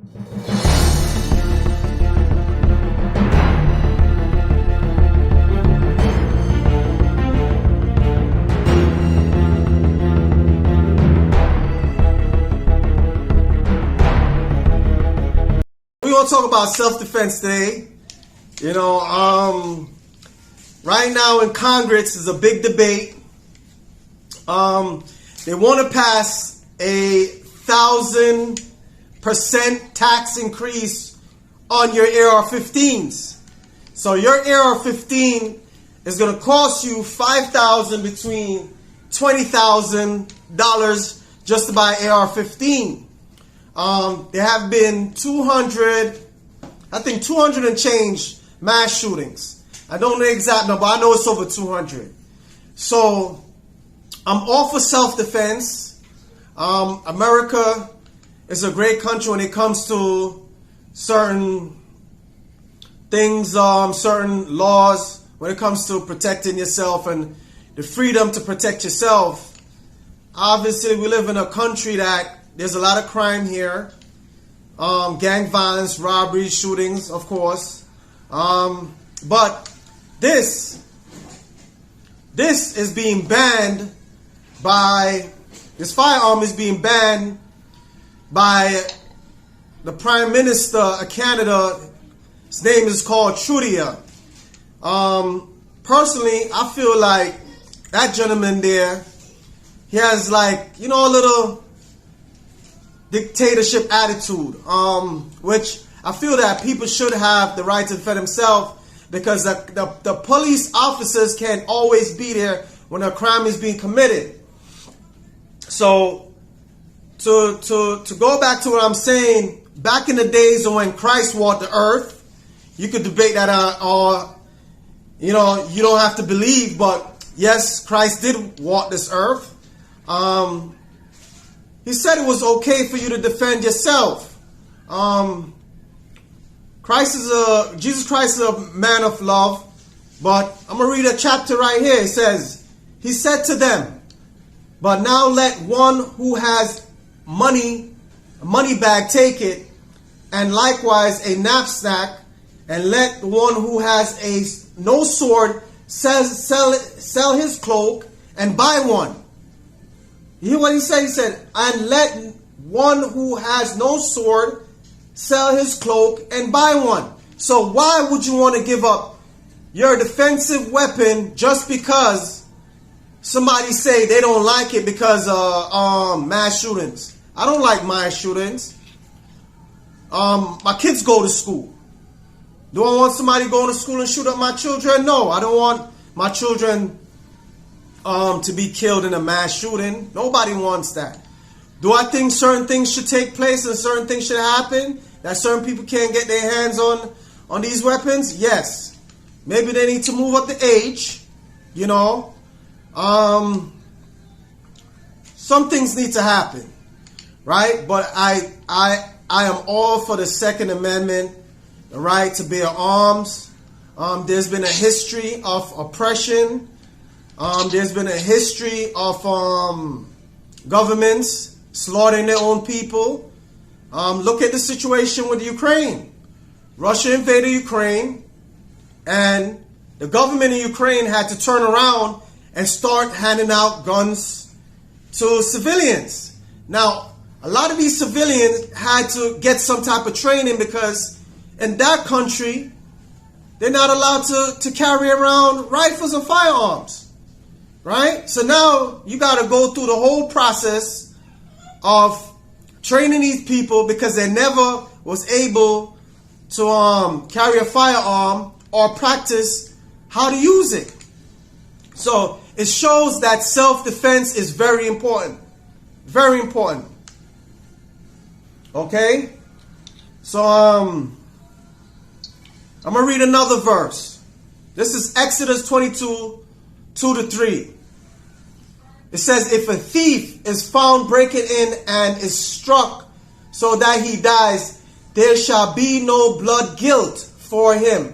We're going to talk about self-defense today. Right now in Congress is a big debate. They want to pass a 1,000% tax increase on your AR-15s. So your AR-15 is going to cost you $5,000 between $20,000 just to buy AR-15. There have been 200 and change mass shootings. I don't know the exact number, I know it's over 200. So I'm all for self-defense. America is a great country when it comes to certain things, certain laws, when it comes to protecting yourself and the freedom to protect yourself. Obviously, we live in a country that there's a lot of crime here. Gang violence, robberies, shootings, of course. But this is being banned by, this firearm is being banned by the Prime Minister of Canada. His name is called Trudeau. Personally, I feel like that gentleman there, he has a little dictatorship attitude, which I feel that people should have the right to defend themselves, because the police officers can't always be there when a crime is being committed. So to go back to what I'm saying, back in the days of when Christ walked the earth, you could debate that you don't have to believe, but yes, Christ did walk this earth. He said it was okay for you to defend yourself. Jesus Christ is a man of love, but I'm going to read a chapter right here. It says, he said to them, but now let one who has a money bag take it, and likewise a knapsack, and let the one who has no sword sell his cloak and buy one. You hear what he said? He said, and let one who has no sword sell his cloak and buy one. So why would you want to give up your defensive weapon just because somebody say they don't like it because of mass shootings? I don't like mass shootings. My kids go to school. Do I want somebody going to school and shoot up my children? No, I don't want my children to be killed in a mass shooting. Nobody wants that. Do I think certain things should take place and certain things should happen? That certain people can't get their hands on these weapons? Yes. Maybe they need to move up the age. Some things need to happen, right? But I am all for the Second Amendment, the right to bear arms. There's been a history of oppression. There's been a history of governments slaughtering their own people. Look at the situation with Ukraine. Russia invaded Ukraine, and the government in Ukraine had to turn around and start handing out guns to civilians. Now, a lot of these civilians had to get some type of training, because in that country, they're not allowed to carry around rifles and firearms. Right? So now you got to go through the whole process of training these people, because they never was able to carry a firearm or practice how to use it. So it shows that self-defense is very important. Very important. Okay? So I'm going to read another verse. This is Exodus 22, 2-3. It says, if a thief is found breaking in and is struck so that he dies, there shall be no blood guilt for him.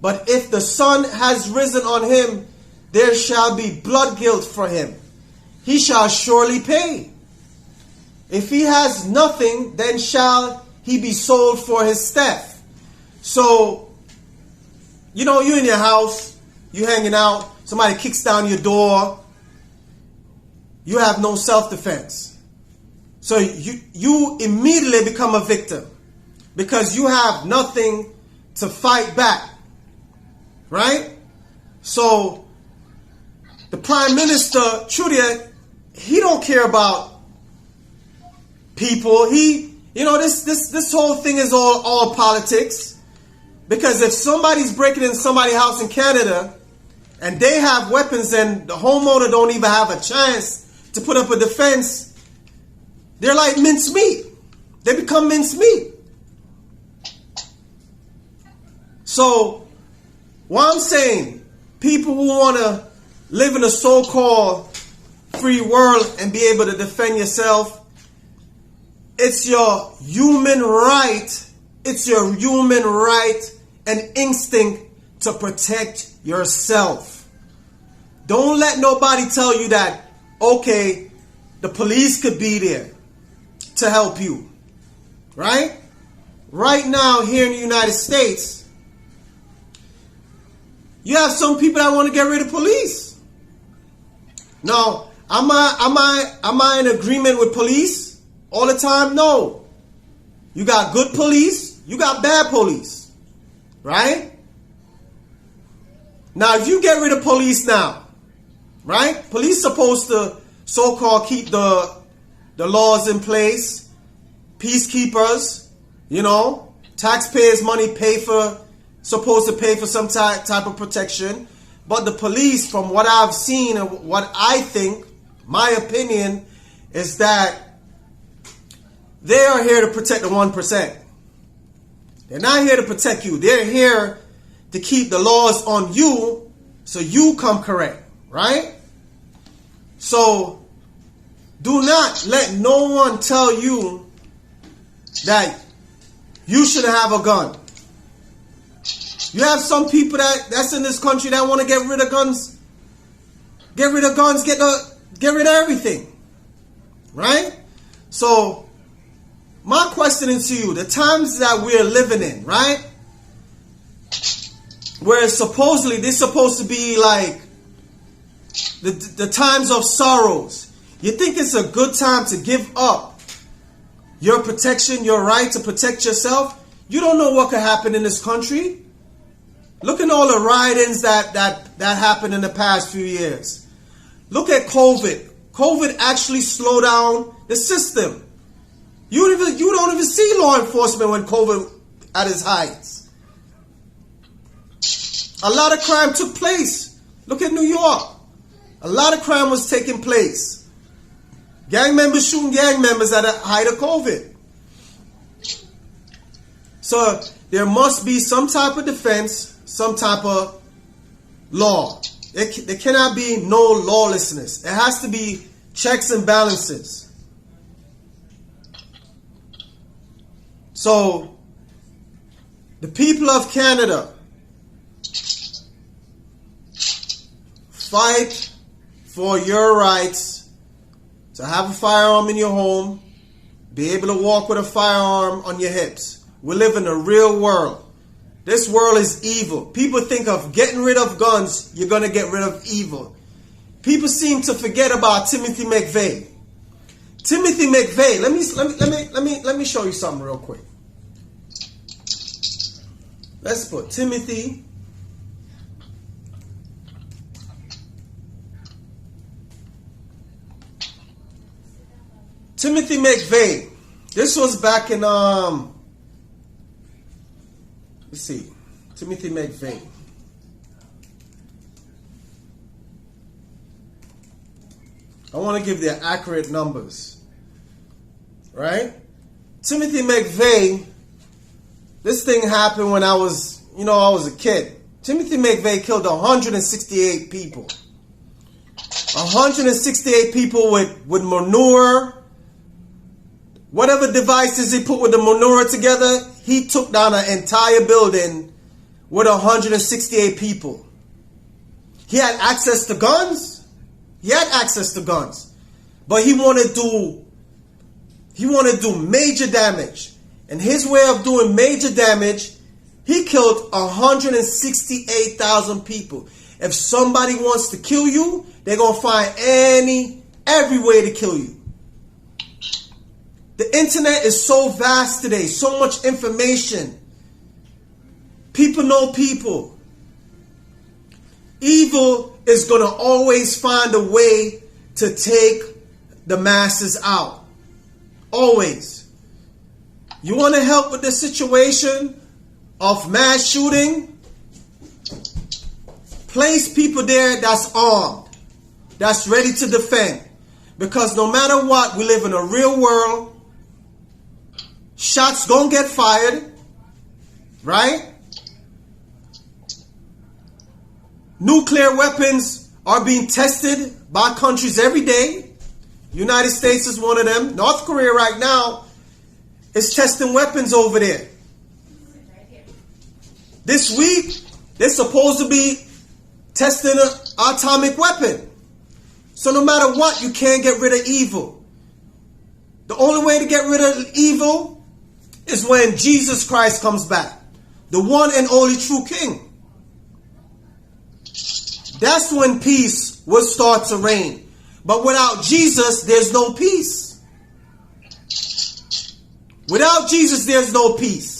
But if the sun has risen on him, there shall be blood guilt for him. He shall surely pay. If he has nothing, then shall he be sold for his theft. So, you know, you in your house, you hanging out, somebody kicks down your door, you have no self-defense. So you immediately become a victim because you have nothing to fight back, right? So the Prime Minister, Trudeau, he don't care about people. This whole thing is all politics. Because if somebody's breaking in somebody's house in Canada and they have weapons and the homeowner don't even have a chance to put up a defense, they're like mincemeat. They become mincemeat. So, what I'm saying, people who want to live in a so-called free world and be able to defend yourself, it's your human right. It's your human right and instinct to protect yourself. Don't let nobody tell you that, okay, the police could be there to help you. Right? Right now, here in the United States, you have some people that want to get rid of police. Now, am I in agreement with police all the time? No. You got good police, you got bad police. Right? Now, if you get rid of police now, right? Police supposed to so-called keep the laws in place. Peacekeepers, you know, taxpayers' money supposed to pay for some type of protection. But the police, from what I've seen and what I think, my opinion, is that they are here to protect the 1%. They're not here to protect you. They're here to keep the laws on you so you come correct, right? So do not let no one tell you that you shouldn't have a gun. You have some people that's in this country that want to get rid of guns. Get rid of guns, get rid of everything. Right? So my question is to you, the times that we're living in, right? Where they're supposed to be like the times of sorrows. You think it's a good time to give up your protection, your right to protect yourself? You don't know what could happen in this country. Look at all the riotings that happened in the past few years. Look at COVID. COVID actually slowed down the system. You don't even see law enforcement when COVID at its heights. A lot of crime took place. Look at New York. A lot of crime was taking place. Gang members shooting gang members at the height of COVID. So there must be some type of defense, some type of law. There cannot be no lawlessness. There has to be checks and balances. So, the people of Canada, fight for your rights to have a firearm in your home, be able to walk with a firearm on your hips. We live in a real world. This world is evil. People think of getting rid of guns, you're going to get rid of evil. People seem to forget about Timothy McVeigh. Timothy McVeigh, let me show you something real quick. Let's put Timothy McVeigh. This was back in let's see. Timothy McVeigh. I want to give the accurate numbers. Right? Timothy McVeigh, this thing happened when I was a kid. Timothy McVeigh killed 168 people. 168 people with manure. Whatever devices he put with the manure together, he took down an entire building with 168 people. He had access to guns. But he wanted to do major damage. and his way of doing major damage, he killed 168,000 people. If somebody wants to kill you, they're going to find every way to kill you. The internet is so vast today, so much information. People know people. Evil is going to always find a way to take the masses out. Always. You want to help with the situation of mass shooting? Place people there that's armed, that's ready to defend. Because no matter what, we live in a real world. Shots gonna get fired, right? Nuclear weapons are being tested by countries every day. United States is one of them. North Korea right now is testing weapons over there. This week, they're supposed to be testing an atomic weapon. So no matter what, you can't get rid of evil. The only way to get rid of evil is when Jesus Christ comes back. The one and only true King. That's when peace will start to reign. But without Jesus, there's no peace. Without Jesus, there's no peace.